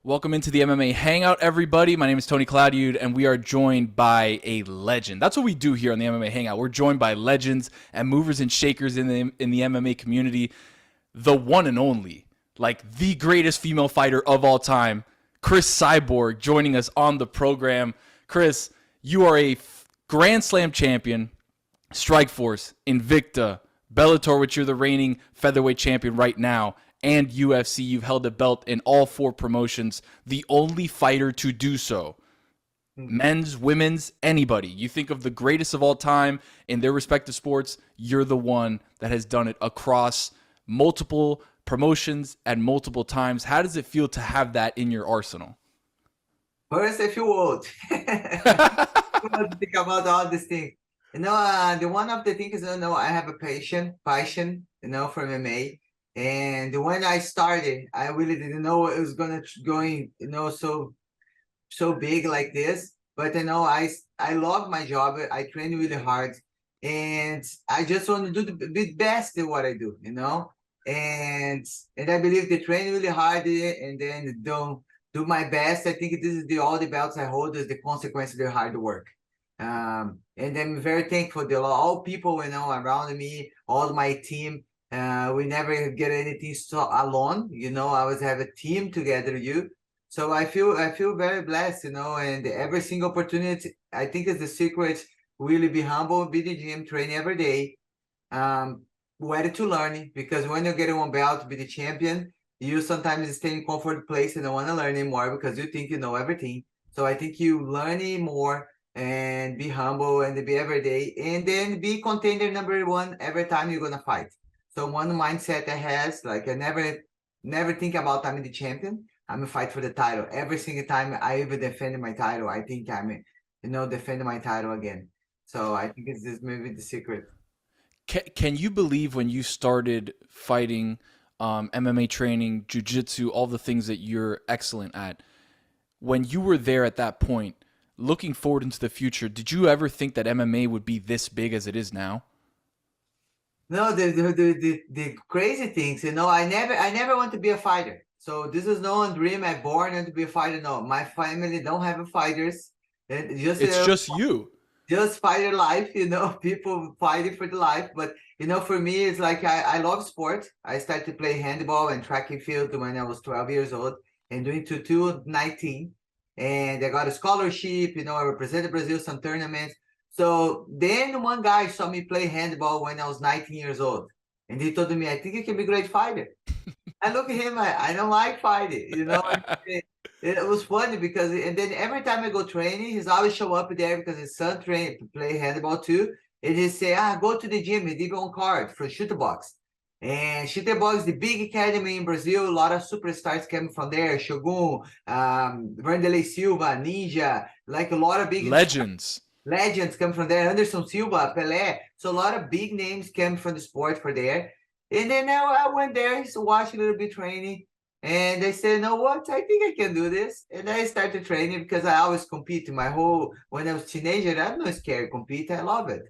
Welcome into the MMA Hangout, everybody. My name is Tony Claudiud, and we are joined by a legend. That's what we do here on the MMA Hangout. We're joined by legends and movers and shakers in the MMA community. The one and only, like the greatest female fighter of all time, Cris Cyborg, joining us on the program. Cris, you are a Grand Slam champion, Strikeforce, Invicta, Bellator, which you're the reigning featherweight champion right now, and UFC. You've held a belt in all four promotions, the only fighter to do so. Men's, women's, anybody. You think of the greatest of all time in their respective sports, you're the one that has done it across multiple promotions and multiple times. How does it feel to have that in your arsenal? First, I feel old. Think about all these things. The one of the things is, I have a passion, for MMA. And when I started, I really didn't know it was going, so big like this. But I love my job. I train really hard, and I just want to do the best at what I do, And I believe they train really hard, and then don't do my best. I think this is all the belts I hold is the consequence of their hard work. And I'm very thankful to all people around me, all my team. We never get anything so alone, I always have a team together. So I feel very blessed, and every single opportunity, I think is the secret. Really be humble, be the gym, train every day. Ready to learn, because when you get one belt, be the champion, you sometimes stay in comfort place and don't want to learn anymore because you think you know everything. So I think you learn more and be humble and be every day, and then be contender number one every time you're gonna fight. So one mindset I has, like, I never think about I'm the champion. I'm gonna fight for the title. Every single time I even defend my title, I think I'm defend my title again. So I think it's this maybe the secret. Can you believe when you started fighting, MMA training, Jiu Jitsu, all the things that you're excellent at, when you were there at that point, looking forward into the future, did you ever think that MMA would be this big as it is now? No, the crazy things, I never want to be a fighter. So this is no dream. I born to be a fighter. No, my family don't have fighters. And It's just you. just fighter life, people fighting for the life. But for me, it's like I love sport. I started to play handball and track and field when I was 12 years old and doing to 19. And I got a scholarship, I represented Brazil some tournaments. So then one guy saw me play handball when I was 19 years old. And he told me, I think you can be a great fighter. I look at him, I don't like fighting, It was funny because, and then every time I go training, he's always show up there because his son play handball too. And he say, go to the gym. He give on card for Box. And Box is the big academy in Brazil. A lot of superstars came from there. Shogun, Vanderlei Silva, Ninja, like a lot of big legends come from there. Anderson Silva, Pelé. So a lot of big names came from the sport for there. And then now I went there to watch a little bit training. And I said, you know what? I think I can do this. And I started training because I always compete. When I was a teenager, I'm not scared to compete. I love it.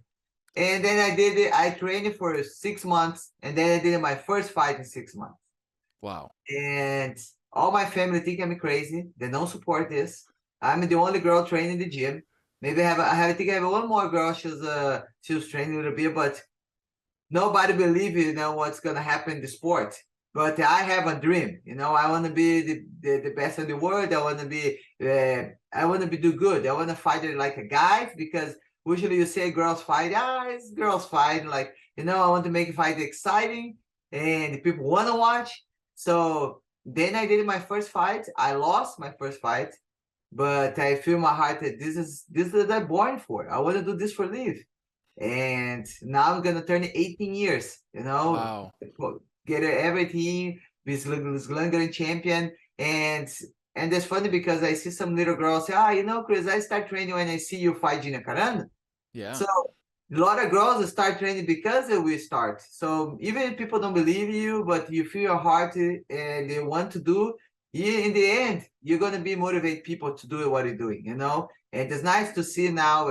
And then I did it. I trained for 6 months. And then I did my first fight in 6 months. Wow. And all my family think I'm crazy. They don't support this. I'm the only girl training in the gym. Maybe I think I have one more girl. She was training a little bit, but nobody believes, what's gonna happen in the sport. But I have a dream, I want to be the best in the world. I want to do good. I want to fight like a guy, because usually you say girls fight, it's girls fight. Like, I want to make a fight exciting and people want to watch. So then I did my first fight. I lost my first fight, but I feel my heart that this is what I'm born for. I want to do this for live. And now I'm gonna turn 18 years, Wow. get everything, be Slangering champion. And it's funny because I see some little girls say, Cris, I start training when I see you fight Gina Carano. Yeah. So a lot of girls start training because we start. So even if people don't believe you, but you feel your heart and they want to do, in the end, you're gonna be motivate people to do what you're doing, And it's nice to see now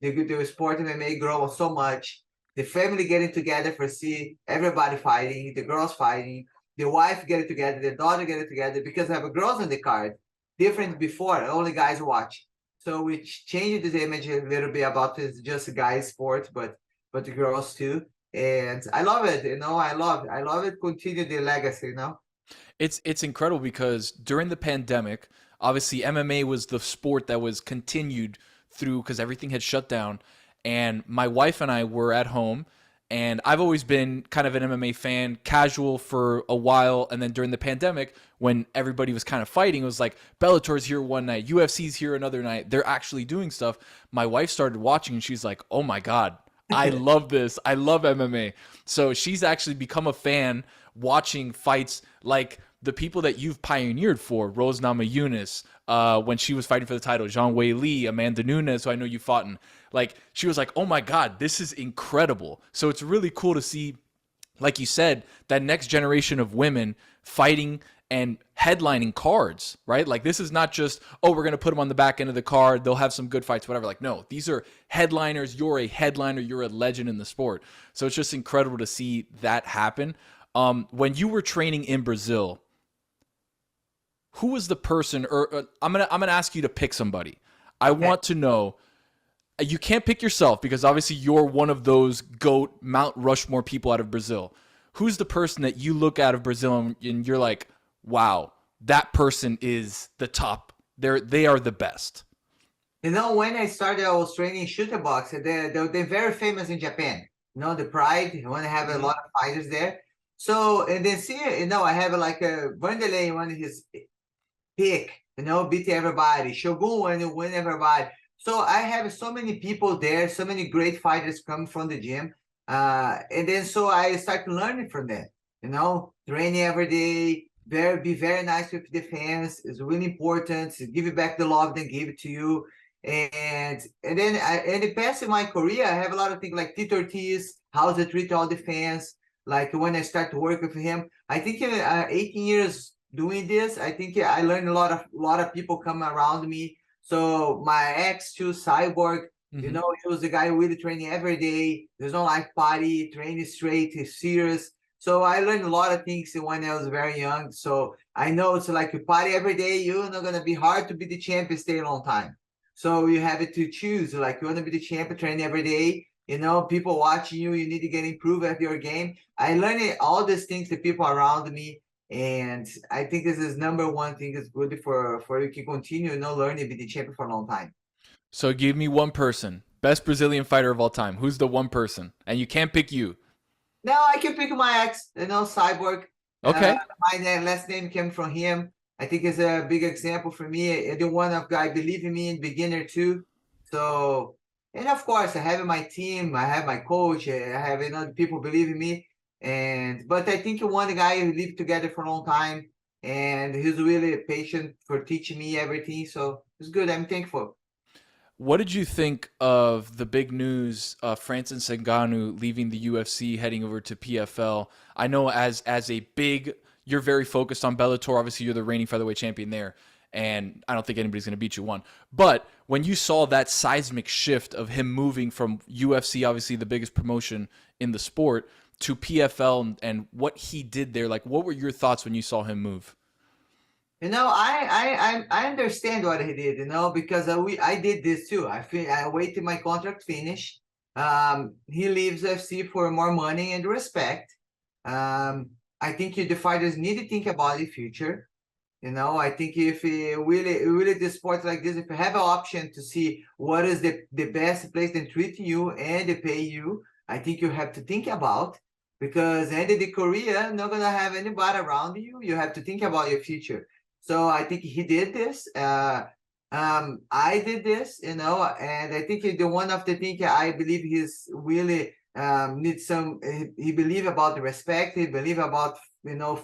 the sport MMA grow so much. The family getting together for see everybody fighting, the girls fighting. the wife get it together, the daughter get it together, because I have girls on the card. Different before, only guys watch. So we changed this image a little bit about it's just a guys sport, but the girls too. And I love it, I love it. Continue the legacy. It's incredible because during the pandemic, obviously MMA was the sport that was continued through because everything had shut down. And my wife and I were at home, and I've always been kind of an MMA fan, casual for a while. And then during the pandemic, when everybody was kind of fighting, it was like Bellator's here one night, UFC's here another night. They're actually doing stuff. My wife started watching, and she's like, "Oh my God, I love this. I love MMA." So she's actually become a fan watching fights like the people that you've pioneered for, Rose Namajunas, when she was fighting for the title, Zhang Wei Li, Amanda Nunes, who I know you fought in. Like, she was like, "Oh my God, this is incredible." So it's really cool to see, like you said, that next generation of women fighting and headlining cards, right? Like, this is not just, oh, we're going to put them on the back end of the card, they'll have some good fights, whatever. Like, no, these are headliners. You're a headliner. You're a legend in the sport. So it's just incredible to see that happen. When you were training in Brazil, who was the person, or I'm gonna ask you to pick somebody. I want to know. You can't pick yourself because obviously you're one of those GOAT Mount Rushmore people out of Brazil. Who's the person that you look out of Brazil and you're like, wow, that person is the top. They are the best. When I started, I was training shooter box. They're very famous in Japan. The Pride. You want to have a lot of fighters there. So, and then see, I have like a Vanderlei, one of his pick, beat everybody. Shogun win everybody. So I have so many people there, so many great fighters come from the gym. And then so I start learning from them, training every day, be very nice with the fans. It's really important to give you back the love they give it to you. And then in the past in my career, I have a lot of things like Tito Ortiz, how to treat all the fans. Like when I start to work with him, I think 18 years doing this, I think I learned a lot of people come around me. So my ex too, Cyborg, he was the guy really training every day. There's no like party, training straight, he's serious. So I learned a lot of things when I was very young. So I know it's like you party every day, you're not gonna be hard to be the champion, stay a long time. So you have to choose, like you want to be the champion, train every day. People watching you, you need to get improved at your game. I learned all these things, the people around me. And I think this is number one thing is good for you to continue, learning, be the champion for a long time. So give me one person, best Brazilian fighter of all time. Who's the one person? And you can't pick you. No, I can pick my ex, Cyborg. Okay. My last name came from him. I think it's a big example for me. The one of guy believe in me in beginner too. So, and of course I have my team, I have my coach, I have people believe in me. But I think one guy who lived together for a long time, and he's really patient for teaching me everything. So it's good. I'm thankful. What did you think of the big news, Francis Ngannou leaving the UFC, heading over to PFL? I know as a big, you're very focused on Bellator. Obviously, you're the reigning featherweight champion there, and I don't think anybody's going to beat you one. But when you saw that seismic shift of him moving from UFC, obviously the biggest promotion in the sport, to PFL and what he did there, like what were your thoughts when you saw him move? I understand what he did, because I did this too. I waited my contract finish. He leaves FC for more money and respect. I think the fighters need to think about the future. I think if you really this sport like this, if you have an option to see what is the best place to treat you and they pay you, I think you have to think about, because end of the career, not gonna have anybody around you. You have to think about your future. So I think he did this. I did this, and I think the one of the things I believe he's really needs some. He believe about the respect. He believe about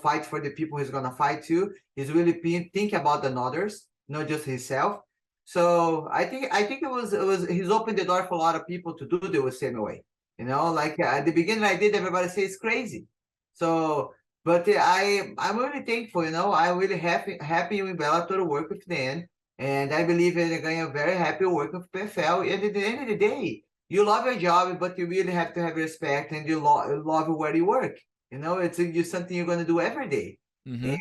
fight for the people he's gonna fight to. He's really think about the others, not just himself. So I think it was he's opened the door for a lot of people to do the same way. Like at the beginning I did, everybody say it's crazy. So. But I'm really thankful, I'm really happy with Bellator to work with Dan. And I believe they're going to very happy working with PFL. And at the end of the day, you love your job, but you really have to have respect and you love where you work. It's just something you're gonna do every day. Mm-hmm.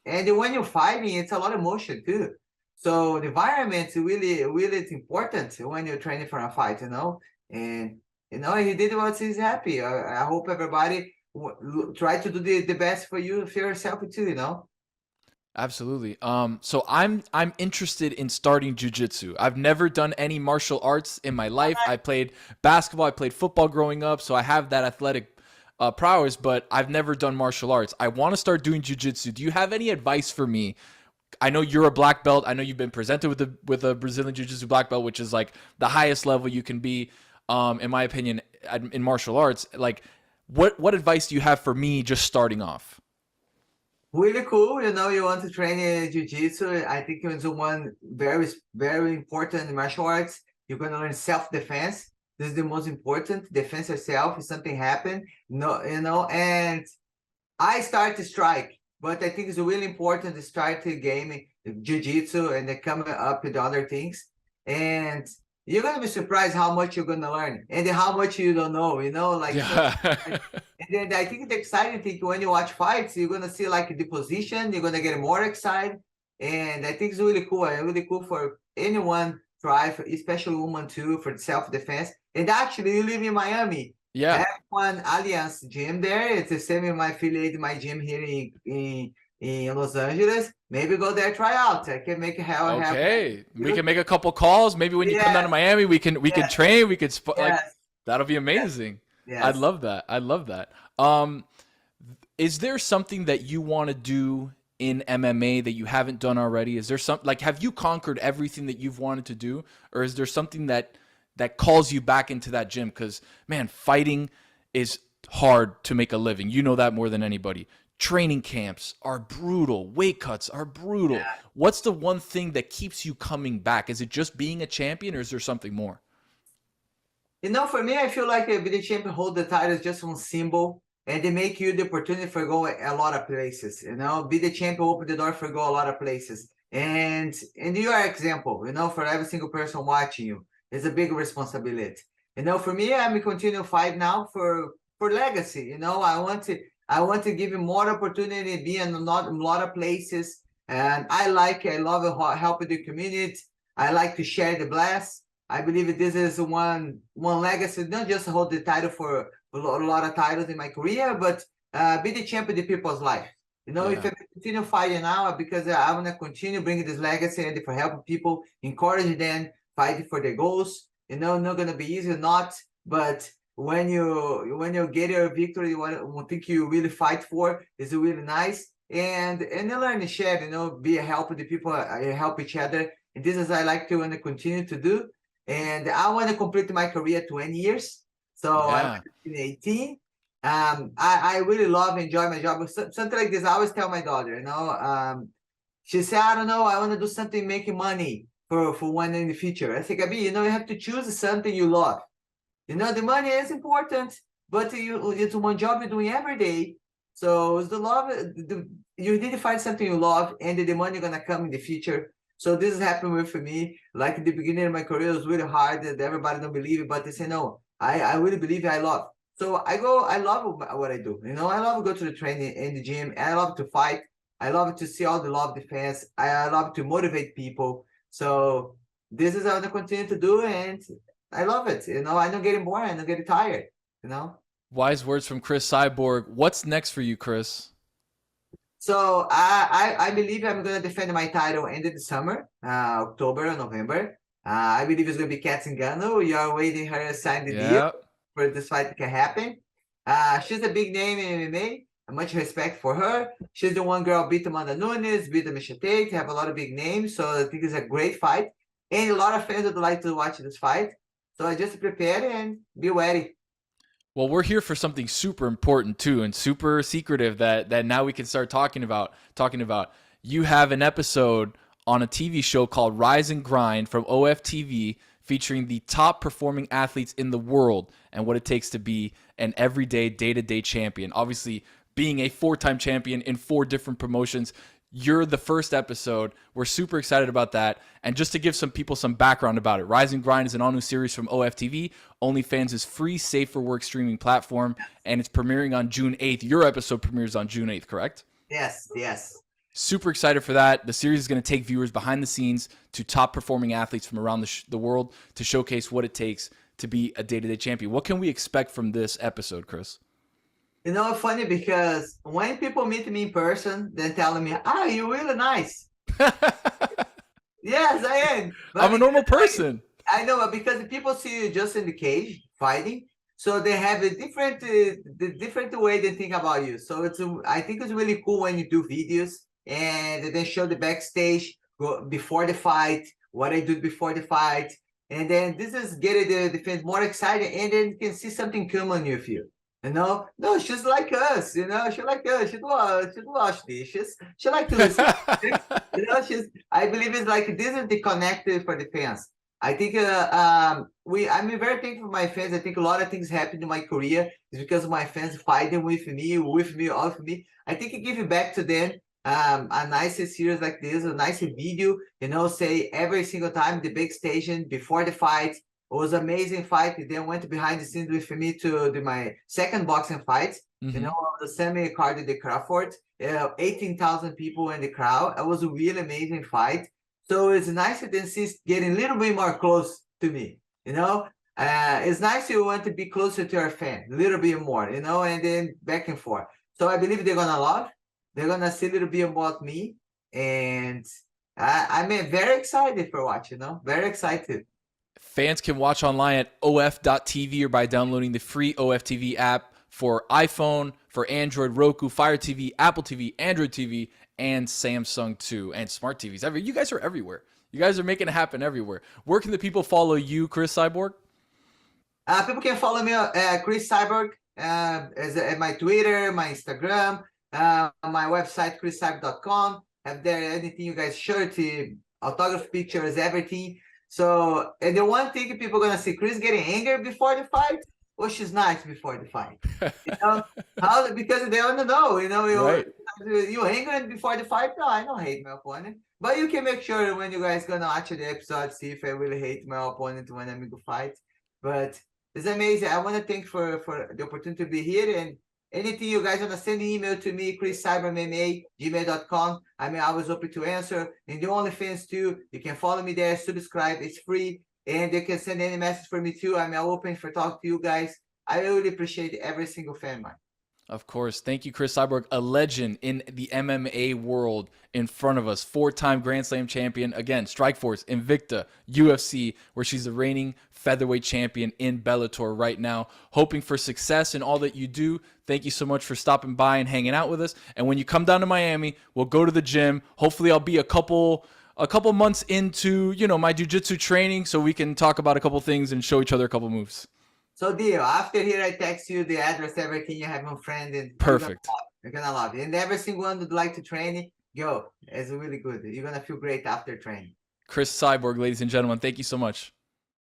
And when you're fighting, it's a lot of motion too. So the environment is really, really it's important when you're training for a fight, And he did what he's happy. I hope everybody try to do the best for you, for yourself too. Absolutely. So I'm interested in starting jujitsu. I've never done any martial arts in my life. I played basketball, I played football growing up, so I have that athletic prowess, but I've never done martial arts. I want to start doing jujitsu. Do you have any advice for me? I know you're a black belt. I know you've been presented with a Brazilian Jiu-Jitsu black belt, which is like the highest level you can be, in my opinion, in martial arts. Like, what advice do you have for me just starting off? Really cool. You want to train jiu-jitsu. I think it's one very, very important martial arts. You're going to learn self-defense. This is the most important. Defense yourself if something happen. No, and I start to strike, but I think it's really important to start the game jiu-jitsu and then coming up with other things. And you're gonna be surprised how much you're gonna learn and how much you don't know, like Yeah. and then I think the exciting thing when you watch fights, you're gonna see like the position, you're gonna get more excited. And I think it's really cool. Really cool for anyone try, especially women too, for self-defense. And actually you live in Miami. I Yeah. have one Alliance gym there. It's the same in my affiliate, my gym here in Los Angeles. Maybe go there, try out. I can make it happen. Okay. We can make a couple calls. Maybe when you come down to Miami, we can train. We could like that'll be amazing. Yes. I'd love that. I love that. Is there something that you want to do in MMA that you haven't done already? Is there like have you conquered everything that you've wanted to do, or is there something that calls you back into that gym? Because man, fighting is hard to make a living. You know that more than anybody. Training camps are brutal. Weight cuts are brutal. Yeah. What's the one thing that keeps you coming back? Is it just being a champion, or is there something more? For me, I feel like being the champion, hold the title is just one symbol, and they make you the opportunity for go a lot of places. Be the champion, open the door for go a lot of places, and you are example. For every single person watching you, it's a big responsibility. For me, I'm continue fight now for legacy. I want to give you more opportunity, be in a lot of places, and I love helping the community. I like to share the blast. I believe this is one legacy, not just hold the title for a lot of titles in my career, but be the champion in people's life. If I continue fighting now, because I want to continue bringing this legacy and for helping people, encourage them, fighting for their goals. Not gonna be easy, not, but when you get your victory, one thing you really fight for is really nice. And you learn to share, be a help with the people, help each other. And this is I like to want to continue to do. And I want to complete my career 20 years. So I'm 18. I really love, enjoy my job. Something like this, I always tell my daughter, she said, I don't know, I want to do something making money for one in the future. I think, Abi, you have to choose something you love. The money is important, but it's one job you're doing every day. So it's the love, you need to find something you love, and the money going to come in the future. So this is happening with me. Like in the beginning of my career, it was really hard that everybody don't believe it, but they say, no, I really believe it, I love. So I love what I do. I love to go to the training in the gym. I love to fight. I love to see all the love defense. I love to motivate people. So this is what I want to continue to do, and I love it. I'm not getting bored. I'm not getting tired. Wise words from Cris Cyborg. What's next for you, Cris? So I believe I'm gonna defend my title end of the summer, October or November. I believe it's gonna be Cris Ngannou. You're waiting her to sign the deal for this fight can happen. She's a big name in MMA. Much respect for her. She's the one girl beat Amanda Nunes, beat Miesha Tate, have a lot of big names. So I think it's a great fight, and a lot of fans would like to watch this fight. So I just prepare and be ready. Well, we're here for something super important too, and super secretive that now we can start talking about. You have an episode on a TV show called Rise and Grind from OFTV, featuring the top performing athletes in the world and what it takes to be an everyday, day-to-day champion. Obviously, being a 4-time champion in 4 different promotions, You're the first episode. We're super excited about that. And just to give some people some background about it, Rise and Grind is an all-new series from OFTV. OnlyFans' free, safe for work streaming platform, and it's premiering on June 8th. Your episode premieres on June 8th, correct? Yes, yes. Super excited for that. The series is going to take viewers behind the scenes to top performing athletes from around the world to showcase what it takes to be a day-to-day champion. What can we expect from this episode, Cris? You know, funny because when people meet me in person, they're telling me, you're really nice. Yes, I am. But I'm a normal person. I know, but because people see you just in the cage fighting, so they have a different way they think about you. So I think it's really cool when you do videos and then show the backstage before the fight, what I do before the fight. And then this is getting the fans more excited, and then you can see something come on you feel. You know, no, she's like us. You know, she's like us. She wash dishes. She like to listen. You know, I believe it's like this is the connected for the fans. I think I'm very thankful for my fans. I think a lot of things happened in my career is because of my fans fighting with me, all of me. I think it gives back to them a nice series like this, a nice video. You know, say every single time the big station before the fight. It was an amazing fight. Then went behind the scenes with me to do my second boxing fight. You know, the semi-card the Crawford. 18,000 people in the crowd. It was a really amazing fight. So it's nice to then see getting a little bit more close to me. You know, it's nice you want to be closer to your fan, a little bit more. You know, and then back and forth. So I believe they're gonna love. They're gonna see a little bit about me, and I'm very excited for watching. You know, very excited. Fans can watch online at of.tv or by downloading the free OFTV app for iPhone, for Android, Roku, Fire TV, Apple TV, Android TV, and Samsung too, and smart TVs. You guys are everywhere. You guys are making it happen everywhere. Where can the people follow you, Cris Cyborg? People can follow me Cris Cyborg at my Twitter, my Instagram, my website, CrisCyborg.com. Have there anything you guys shirt, autograph pictures, everything. So, and the one thing people are gonna see Cris getting angry before the fight, well, she's nice before the fight. You know, because they want to know, you know, you angry before the fight? No, I don't hate my opponent. But you can make sure when you guys gonna watch the episode, see if I really hate my opponent when I'm in the fight. But it's amazing. I want to thank for the opportunity to be here, and anything you guys want to send an email to me, CrisCyborgMMA@gmail.com. I mean, I was open to answer. And the OnlyFans too, you can follow me there, subscribe, it's free. And you can send any message for me too. I mean, I'm open for talk to you guys. I really appreciate every single fan, man. Of course. Thank you, Cris Cyborg, a legend in the MMA world in front of us. 4-time Grand Slam champion. Again, Strikeforce, Invicta, UFC, where she's the reigning featherweight champion in Bellator right now. Hoping for success in all that you do. Thank you so much for stopping by and hanging out with us. And when you come down to Miami, we'll go to the gym. Hopefully I'll be a couple months into, you know, my jiu-jitsu training so we can talk about a couple things and show each other a couple moves. So deal. After here, I text you the address, everything. You have a friend, and perfect. You're gonna love it. And every single one would like to train, go. It's really good. You're gonna feel great after training. Cris Cyborg, ladies and gentlemen, thank you so much.